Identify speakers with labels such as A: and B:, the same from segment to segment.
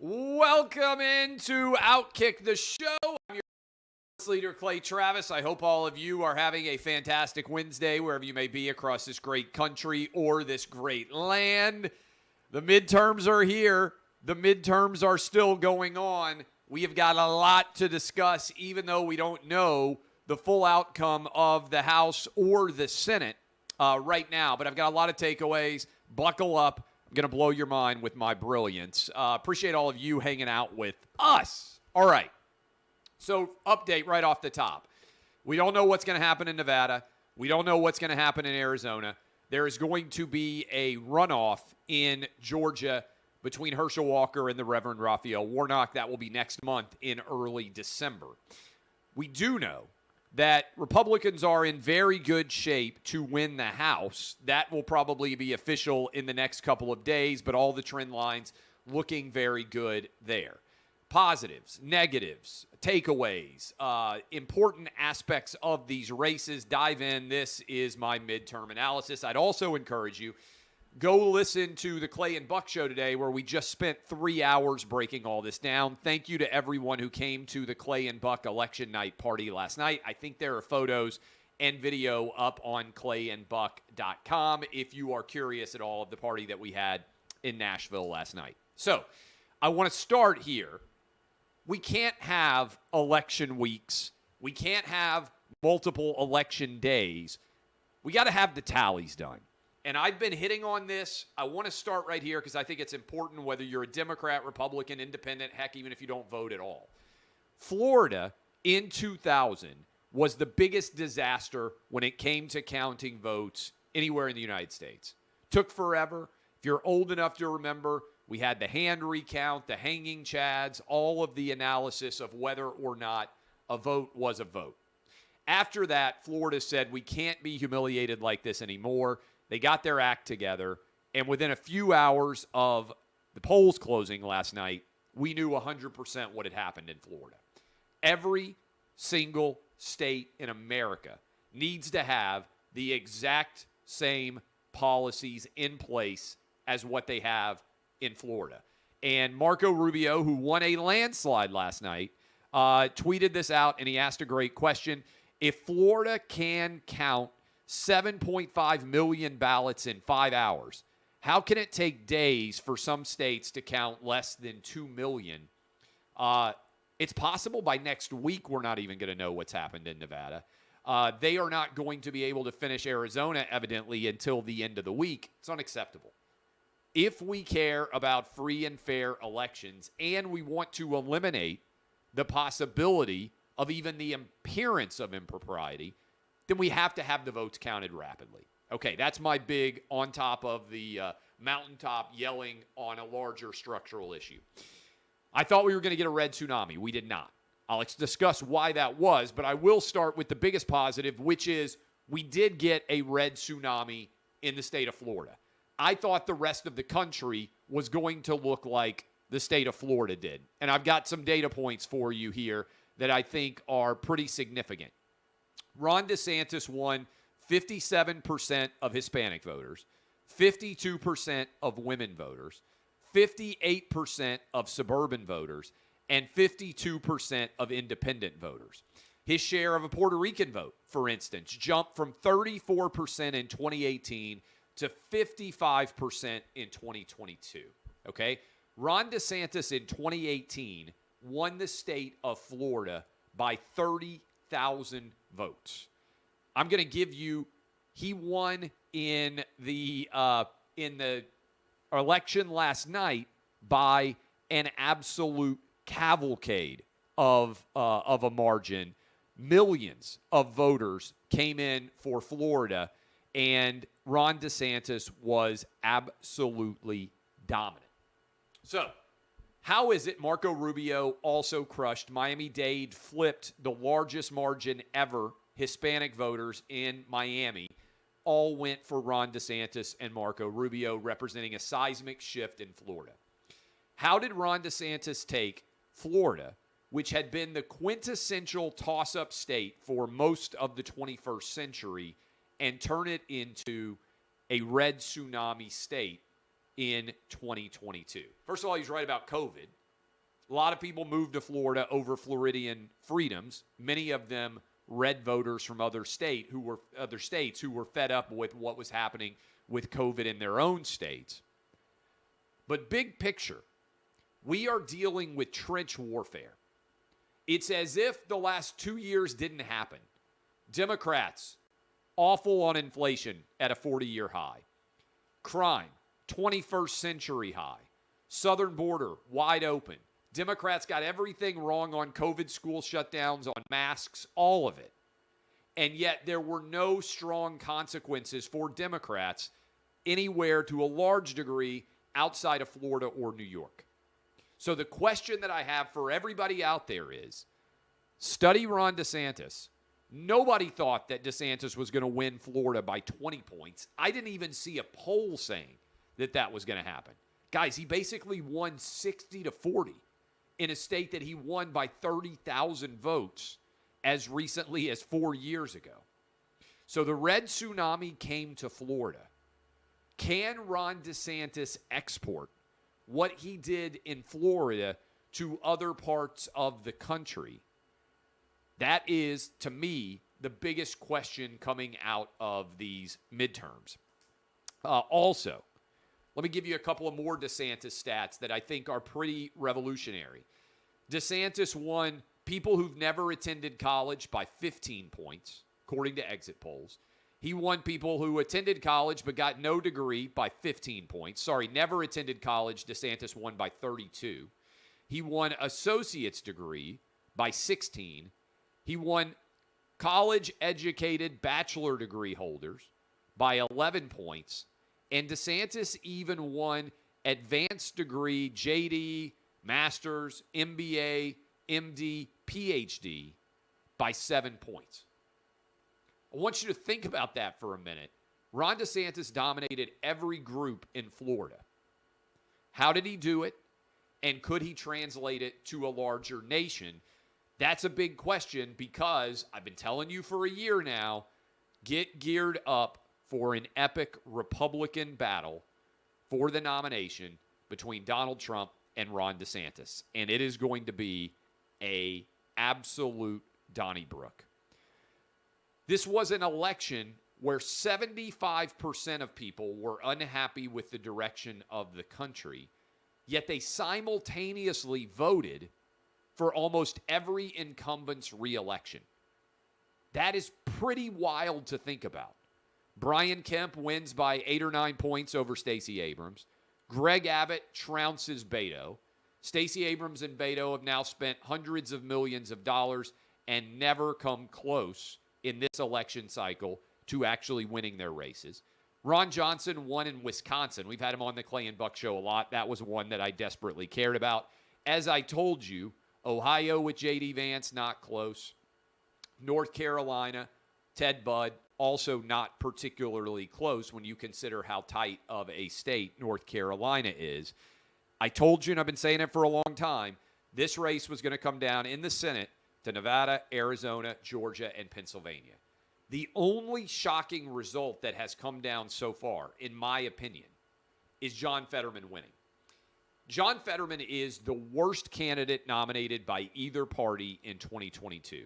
A: Welcome into OutKick the show. I'm your leader, Clay Travis. I hope all of you are having a fantastic Wednesday wherever you may be across this great country or this great land. The midterms are here. The midterms are still going on. We have got a lot to discuss, even though we don't know the full outcome of the House or the Senate right now. But I've got a lot of takeaways. Buckle up. I'm going to blow your mind with my brilliance. Appreciate all of you hanging out with us. All right. So, update right off the top. We don't know what's going to happen in Nevada. We don't know what's going to happen in Arizona. There is going to be a runoff in Georgia between Herschel Walker and the Reverend Raphael Warnock. That will be next month in early December. We do know that Republicans are in very good shape to win the House. That will probably be official in the next couple of days, but all the trend lines looking very good there. Positives, negatives, takeaways, important aspects of these races. Dive in. This is my midterm analysis. I'd also encourage you, go listen to the Clay and Buck show today where we just spent 3 hours breaking all this down. Thank you to everyone who came to the Clay and Buck election night party last night. I think there are photos and video up on clayandbuck.com if you are curious at all of the party that we had in Nashville last night. So I want to start here. We can't have election weeks. We can't have multiple election days. We got to have the tallies done. And I've been hitting on this. I want to start right here because I think it's important whether you're a Democrat, Republican, Independent, heck, even if you don't vote at all. Florida in 2000 was the biggest disaster when it came to counting votes anywhere in the United States. Took forever. If you're old enough to remember, we had the hand recount, the hanging chads, all of the analysis of whether or not a vote was a vote. After that, Florida said we can't be humiliated like this anymore. They got their act together, and within a few hours of the polls closing last night, we knew 100% what had happened in Florida. Every single state in America needs to have the exact same policies in place as what they have in Florida. And Marco Rubio, who won a landslide last night, tweeted this out, and he asked a great question. If Florida can count 7.5 million ballots in 5 hours, how can it take days for some states to count less than 2 million? It's possible by next week we're not even going to know what's happened in Nevada. They are not going to be able to finish Arizona, evidently, until the end of the week. It's unacceptable. If we care about free and fair elections and we want to eliminate the possibility of even the appearance of impropriety, then we have to have the votes counted rapidly. Okay, that's my big on top of the mountaintop yelling on a larger structural issue. I thought we were going to get a red tsunami. We did not. I'll discuss why that was, but I will start with the biggest positive, which is we did get a red tsunami in the state of Florida. I thought the rest of the country was going to look like the state of Florida did. And I've got some data points for you here that I think are pretty significant. Ron DeSantis won 57% of Hispanic voters, 52% of women voters, 58% of suburban voters, and 52% of independent voters. His share of a Puerto Rican vote, for instance, jumped from 34% in 2018 to 55% in 2022. Okay? Ron DeSantis in 2018 won the state of Florida by 30,000 votes. I'm going to give you, he won in the election last night by an absolute cavalcade of a margin. Millions of voters came in for Florida, and Ron DeSantis was absolutely dominant. So, how is it Marco Rubio also crushed? Miami-Dade flipped the largest margin ever. Hispanic voters in Miami all went for Ron DeSantis and Marco Rubio, representing a seismic shift in Florida. How did Ron DeSantis take Florida, which had been the quintessential toss-up state for most of the 21st century, and turn it into a red tsunami state in 2022? First of all, he's right about COVID. A lot of people moved to Florida over Floridian freedoms, many of them red voters from other states who were fed up with what was happening with COVID in their own states. But big picture, we are dealing with trench warfare. It's as if the last 2 years didn't happen. Democrats, awful on inflation at a 40-year high. Crime, 21st century high. Southern border, wide open. Democrats got everything wrong on COVID school shutdowns, on masks, all of it. And yet there were no strong consequences for Democrats anywhere to a large degree outside of Florida or New York. So the question that I have for everybody out there is, study Ron DeSantis. Nobody thought that DeSantis was going to win Florida by 20 points. I didn't even see a poll saying that was going to happen. Guys, he basically won 60-40 in a state that he won by 30,000 votes as recently as 4 years ago. So the red tsunami came to Florida. Can Ron DeSantis export what he did in Florida to other parts of the country? That is, to me, the biggest question coming out of these midterms. Also, let me give you a couple of more DeSantis stats that I think are pretty revolutionary. DeSantis won people who've never attended college by 15 points, according to exit polls. He won people who attended college but got no degree by 15 points. Sorry, never attended college. DeSantis won by 32. He won associate's degree by 16. He won college-educated bachelor degree holders by 11 points. And DeSantis even won advanced degree, JD, master's, MBA, MD, PhD by 7 points. I want you to think about that for a minute. Ron DeSantis dominated every group in Florida. How did he do it? And could he translate it to a larger nation? That's a big question because I've been telling you for a year now, get geared up for an epic Republican battle for the nomination between Donald Trump and Ron DeSantis. And it is going to be an absolute Donnybrook. This was an election where 75% of people were unhappy with the direction of the country, yet they simultaneously voted for almost every incumbent's reelection. That is pretty wild to think about. Brian Kemp wins by 8 or 9 points over Stacey Abrams. Greg Abbott trounces Beto. Stacey Abrams and Beto have now spent hundreds of millions of dollars and never come close in this election cycle to actually winning their races. Ron Johnson won in Wisconsin. We've had him on the Clay and Buck show a lot. That was one that I desperately cared about. As I told you, Ohio with J.D. Vance, not close. North Carolina, Ted Budd, also not particularly close when you consider how tight of a state North Carolina is. I told you, and I've been saying it for a long time, this race was going to come down in the Senate to Nevada, Arizona, Georgia, and Pennsylvania. The only shocking result that has come down so far, in my opinion, is John Fetterman winning. John Fetterman is the worst candidate nominated by either party in 2022.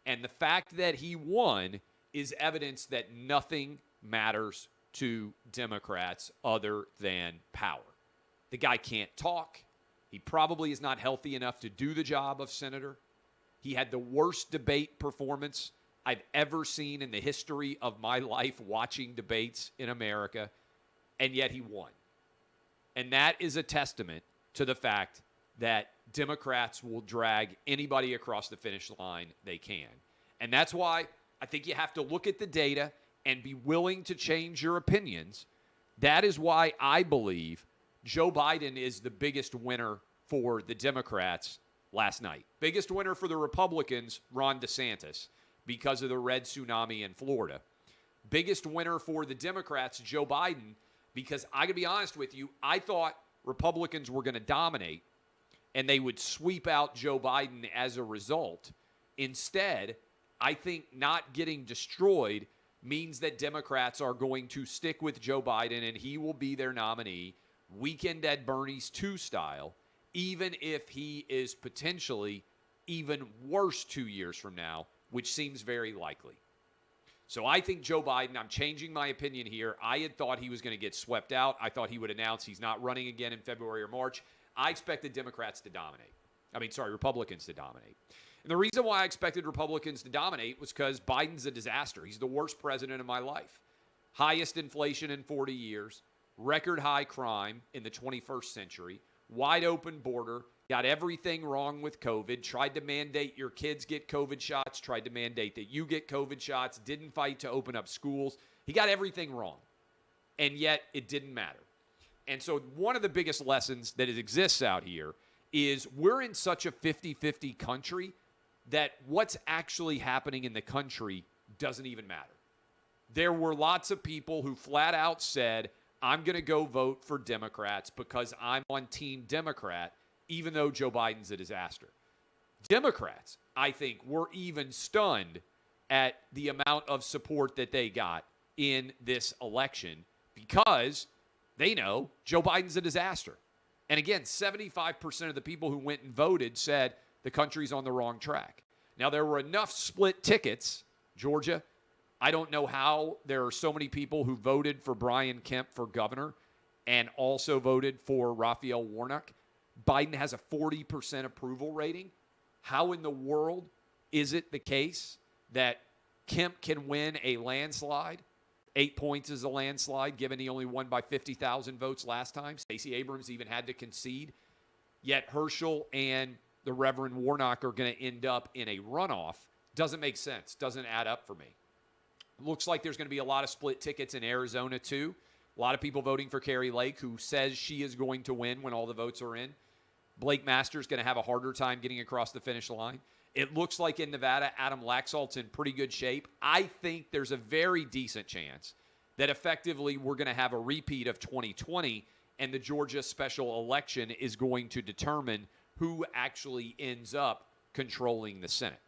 A: And the fact that he won is evidence that nothing matters to Democrats other than power. The guy can't talk. He probably is not healthy enough to do the job of senator. He had the worst debate performance I've ever seen in the history of my life watching debates in America, and yet he won. And that is a testament to the fact that Democrats will drag anybody across the finish line they can. And that's why I think you have to look at the data and be willing to change your opinions. That is why I believe Joe Biden is the biggest winner for the Democrats last night. Biggest winner for the Republicans, Ron DeSantis, because of the red tsunami in Florida. Biggest winner for the Democrats, Joe Biden, because I gotta be honest with you, I thought Republicans were going to dominate and they would sweep out Joe Biden as a result. Instead, I think not getting destroyed means that Democrats are going to stick with Joe Biden and he will be their nominee, Weekend at Bernie's 2 style, even if he is potentially even worse 2 years from now, which seems very likely. So I think Joe Biden, I'm changing my opinion here. I had thought he was going to get swept out. I thought he would announce he's not running again in February or March. I expected Republicans to dominate. And the reason why I expected Republicans to dominate was because Biden's a disaster. He's the worst president of my life. Highest inflation in 40 years, record high crime in the 21st century, wide open border, got everything wrong with COVID, tried to mandate your kids get COVID shots, tried to mandate that you get COVID shots, didn't fight to open up schools. He got everything wrong. And yet it didn't matter. And so one of the biggest lessons that exists out here is we're in such a 50-50 country that what's actually happening in the country doesn't even matter. There were lots of people who flat out said, I'm going to go vote for Democrats because I'm on Team Democrat, even though Joe Biden's a disaster. Democrats, I think, were even stunned at the amount of support that they got in this election because they know Joe Biden's a disaster. And again, 75% of the people who went and voted said the country's on the wrong track. Now, there were enough split tickets, Georgia. I don't know how there are so many people who voted for Brian Kemp for governor and also voted for Raphael Warnock. Biden has a 40% approval rating. How in the world is it the case that Kemp can win a landslide? 8 points is a landslide, given he only won by 50,000 votes last time. Stacey Abrams even had to concede. Yet Herschel and the Reverend Warnock are going to end up in a runoff. Doesn't make sense. Doesn't add up for me. Looks like there's going to be a lot of split tickets in Arizona, too. A lot of people voting for Kari Lake, who says she is going to win when all the votes are in. Blake Masters going to have a harder time getting across the finish line. It looks like in Nevada, Adam Laxalt's in pretty good shape. I think there's a very decent chance that effectively we're going to have a repeat of 2020, and the Georgia special election is going to determine who actually ends up controlling the Senate.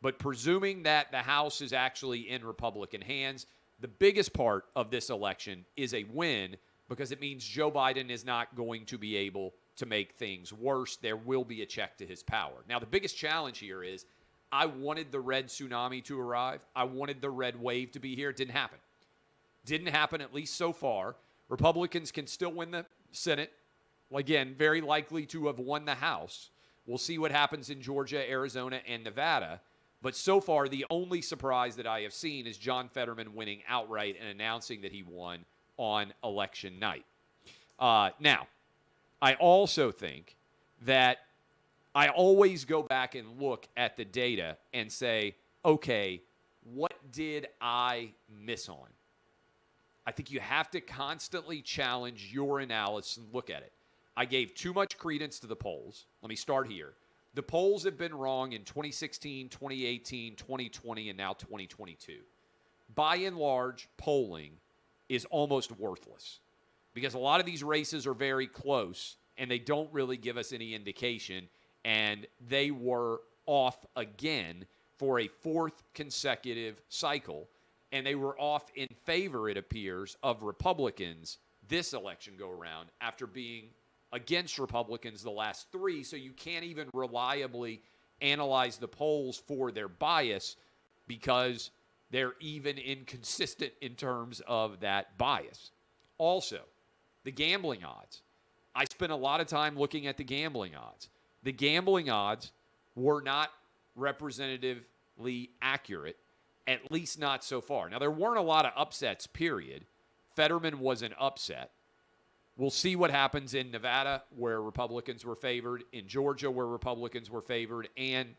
A: But presuming that the House is actually in Republican hands, the biggest part of this election is a win because it means Joe Biden is not going to be able to make things worse. There will be a check to his power. Now, the biggest challenge here is I wanted the red tsunami to arrive. I wanted the red wave to be here. It didn't happen. Didn't happen, at least so far. Republicans can still win the Senate. Again, very likely to have won the House. We'll see what happens in Georgia, Arizona, and Nevada. But so far, the only surprise that I have seen is John Fetterman winning outright and announcing that he won on election night. Now, I also think that I always go back and look at the data and say, okay, what did I miss on? I think you have to constantly challenge your analysis and look at it. I gave too much credence to the polls. Let me start here. The polls have been wrong in 2016, 2018, 2020, and now 2022. By and large, polling is almost worthless because a lot of these races are very close and they don't really give us any indication, and they were off again for a fourth consecutive cycle, and they were off in favor, it appears, of Republicans this election go around after being against Republicans the last three, so you can't even reliably analyze the polls for their bias because they're even inconsistent in terms of that bias. Also, the gambling odds. I spent a lot of time looking at the gambling odds. The gambling odds were not representatively accurate, at least not so far. Now, there weren't a lot of upsets, period. Fetterman was an upset. We'll see what happens in Nevada, where Republicans were favored, in Georgia, where Republicans were favored, and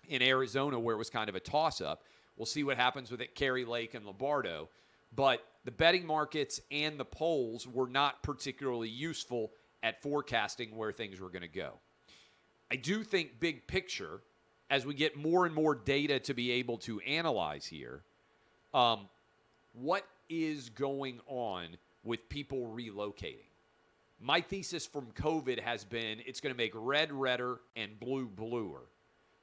A: in Arizona, where it was kind of a toss-up. We'll see what happens with it, Kari Lake and Lombardo. But the betting markets and the polls were not particularly useful at forecasting where things were going to go. I do think big picture, as we get more and more data to be able to analyze here, what is going on with people relocating? My thesis from COVID has been it's going to make red redder and blue bluer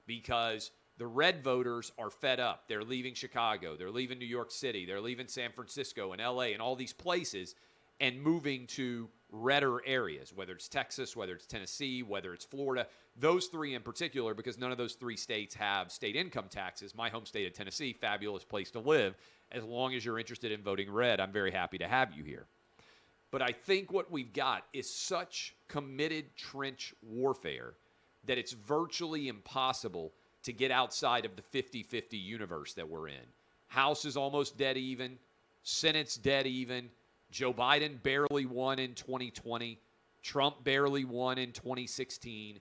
A: because the red voters are fed up. They're leaving Chicago. They're leaving New York City. They're leaving San Francisco and LA and all these places and moving to redder areas, whether it's Texas, whether it's Tennessee, whether it's Florida, those three in particular, because none of those three states have state income taxes. My home state of Tennessee, fabulous place to live. As long as you're interested in voting red, I'm very happy to have you here. But I think what we've got is such committed trench warfare that it's virtually impossible to get outside of the 50-50 universe that we're in. House is almost dead even. Senate's dead even. Joe Biden barely won in 2020. Trump barely won in 2016.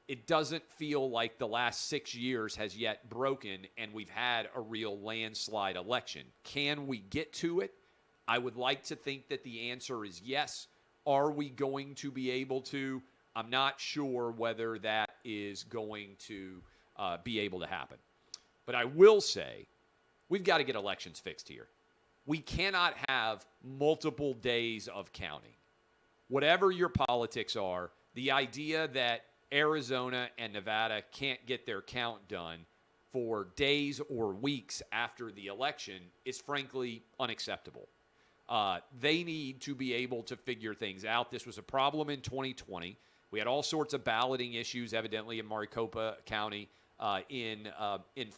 A: It doesn't feel like the last 6 years has yet broken and we've had a real landslide election. Can we get to it? I would like to think that the answer is yes. Are we going to be able to? I'm not sure whether that is going to be able to happen. But I will say, we've got to get elections fixed here. We cannot have multiple days of counting. Whatever your politics are, the idea that Arizona and Nevada can't get their count done for days or weeks after the election is frankly unacceptable. They need to be able to figure things out. This was a problem in 2020. We had all sorts of balloting issues, evidently, in Maricopa County in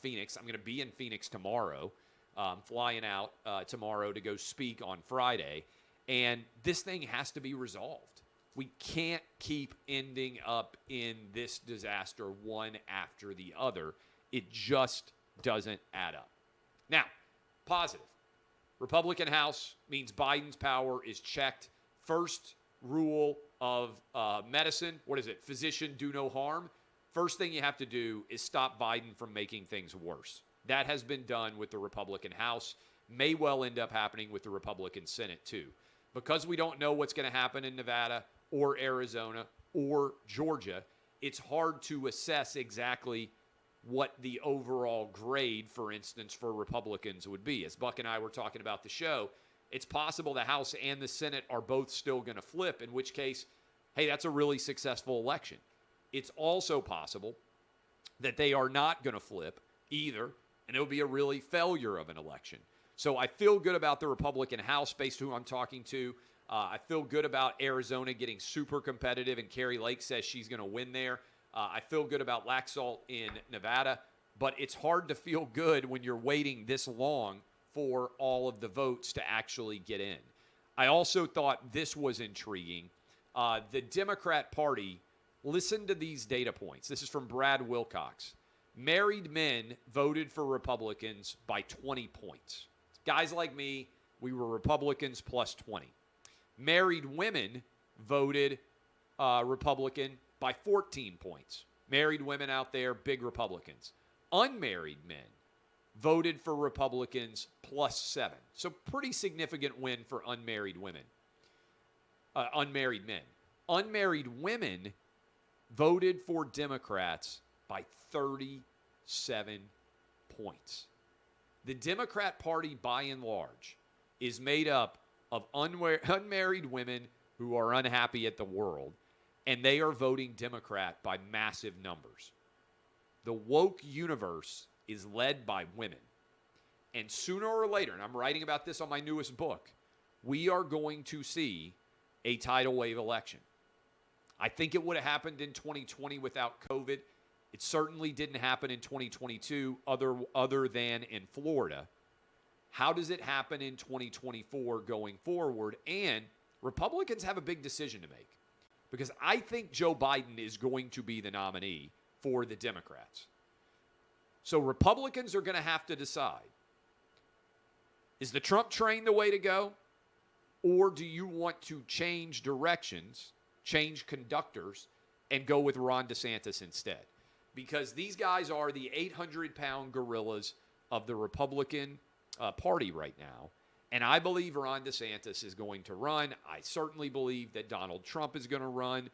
A: Phoenix. I'm going to be in Phoenix tomorrow. I'm flying out tomorrow to go speak on Friday. And this thing has to be resolved. We can't keep ending up in this disaster one after the other. It just doesn't add up. Now, positive. Republican House means Biden's power is checked. First rule of medicine, what is it? Physician do no harm. First thing you have to do is stop Biden from making things worse. That has been done with the Republican House. May well end up happening with the Republican Senate too. Because we don't know what's going to happen in Nevada or Arizona or Georgia, it's hard to assess exactly what the overall grade, for instance, for Republicans would be. As Buck and I were talking about the show, it's possible the House and the Senate are both still going to flip, in which case, hey, that's a really successful election. It's also possible that they are not going to flip either, and it'll be a really failure of an election. So I feel good about the Republican House based on who I'm talking to. I feel good about Arizona getting super competitive, and Carrie Lake says she's going to win there. I feel good about Laxalt in Nevada, but it's hard to feel good when you're waiting this long for all of the votes to actually get in. I also thought this was intriguing. The Democrat Party, listen to these data points. This is from Brad Wilcox. Married men voted for Republicans by 20 points. Guys like me, we were Republicans plus 20. Married women voted Republican by 14 points. Married women out there, big Republicans. Unmarried men voted for Republicans plus 7. So pretty significant win for unmarried women. Unmarried men. Unmarried women voted for Democrats by 37 points. The Democrat Party, by and large, is made up of unmarried women who are unhappy at the world, and they are voting Democrat by massive numbers. The woke universe is led by women. And sooner or later, and I'm writing about this on my newest book, we are going to see a tidal wave election. I think it would have happened in 2020 without COVID. It certainly didn't happen in 2022 other than in Florida. How does it happen in 2024 going forward? And Republicans have a big decision to make, because I think Joe Biden is going to be the nominee for the Democrats. So Republicans are going to have to decide, is the Trump train the way to go? Or do you want to change directions, change conductors, and go with Ron DeSantis instead? Because these guys are the 800-pound gorillas of the Republican Party right now. And I believe Ron DeSantis is going to run. I certainly believe that Donald Trump is going to run.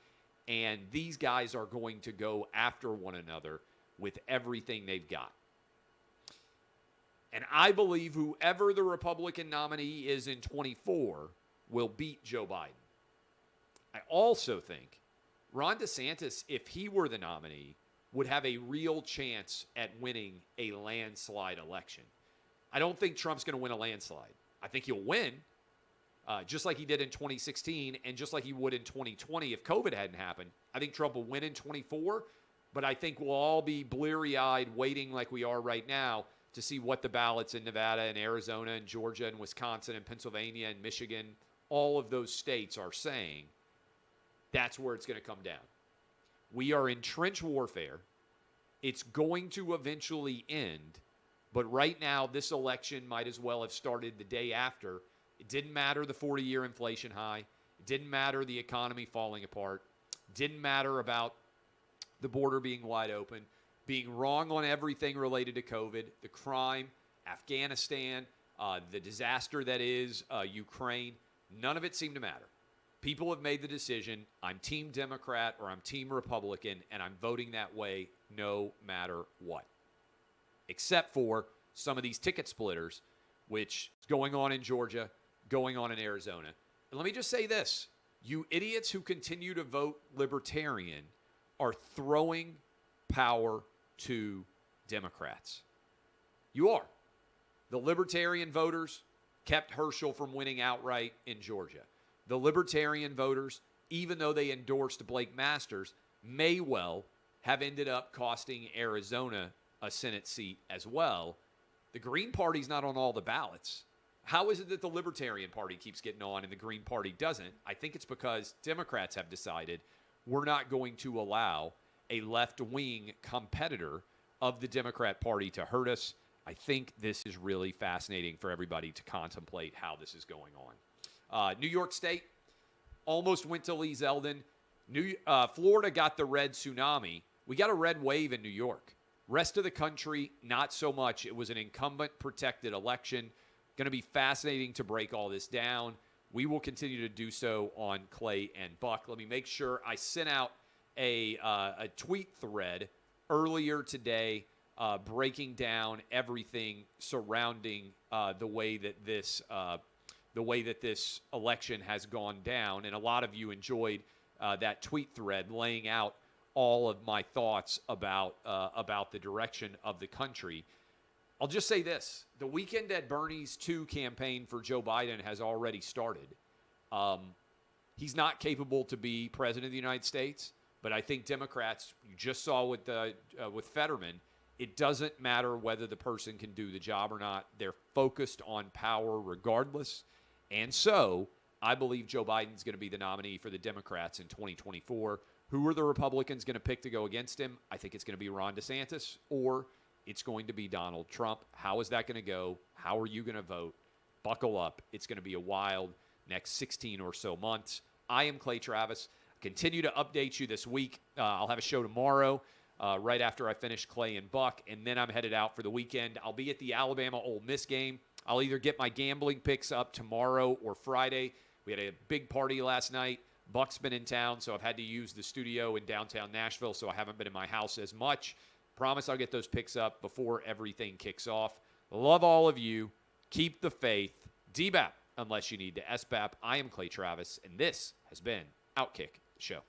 A: And these guys are going to go after one another with everything they've got. And I believe whoever the Republican nominee is in 24 will beat Joe Biden. I also think Ron DeSantis, if he were the nominee, would have a real chance at winning a landslide election. I don't think Trump's going to win a landslide. I think he'll win. just like he did in 2016 and just like he would in 2020 if COVID hadn't happened. I think Trump will win in 24, but I think we'll all be bleary-eyed waiting like we are right now to see what the ballots in Nevada and Arizona and Georgia and Wisconsin and Pennsylvania and Michigan, all of those states are saying. That's where it's going to come down. We are in trench warfare. It's going to eventually end. But right now, this election might as well have started the day after. It didn't matter the 40-year inflation high. It didn't matter the economy falling apart. It didn't matter about the border being wide open, being wrong on everything related to COVID, the crime, Afghanistan, the disaster that is Ukraine. None of it seemed to matter. People have made the decision, I'm Team Democrat or I'm Team Republican, and I'm voting that way no matter what. Except for some of these ticket splitters, which is going on in Georgia, going on in Arizona. And let me just say this. You idiots who continue to vote Libertarian are throwing power to Democrats. You are. The Libertarian voters kept Herschel from winning outright in Georgia. The Libertarian voters, even though they endorsed Blake Masters, may well have ended up costing Arizona a Senate seat as well. The Green Party's not on all the ballots. How is it that the Libertarian Party keeps getting on and the Green Party doesn't? I think it's because Democrats have decided we're not going to allow a left-wing competitor of the Democrat Party to hurt us. I think this is really fascinating for everybody to contemplate how this is going on. New York State almost went to Lee Zeldin. Florida got the red tsunami. We got a red wave in New York. Rest of the country, not so much. It was an incumbent-protected election. Going to be fascinating to break all this down. We will continue to do so on Clay and Buck. Let me make sure I sent out a tweet thread earlier today breaking down everything surrounding the way that this election has gone down. And a lot of you enjoyed that tweet thread laying out all of my thoughts about the direction of the country. I'll just say this. The Weekend at Bernie's 2 campaign for Joe Biden has already started. He's not capable to be president of the United States, but I think Democrats, you just saw with Fetterman, it doesn't matter whether the person can do the job or not. They're focused on power regardless. And so I believe Joe Biden's going to be the nominee for the Democrats in 2024. Who are the Republicans going to pick to go against him? I think it's going to be Ron DeSantis or it's going to be Donald Trump. How is that going to go? How are you going to vote? Buckle up. It's going to be a wild next 16 or so months. I am Clay Travis. Continue to update you this week. I'll have a show tomorrow right after I finish Clay and Buck, and then I'm headed out for the weekend. I'll be at the Alabama-Ole Miss game. I'll either get my gambling picks up tomorrow or Friday. We had a big party last night. Buck's been in town, so I've had to use the studio in downtown Nashville, so I haven't been in my house as much. Promise I'll get those picks up before everything kicks off. Love all of you. Keep the faith. DBAP, unless you need to SBAP. I am Clay Travis, and this has been OutKick, the show.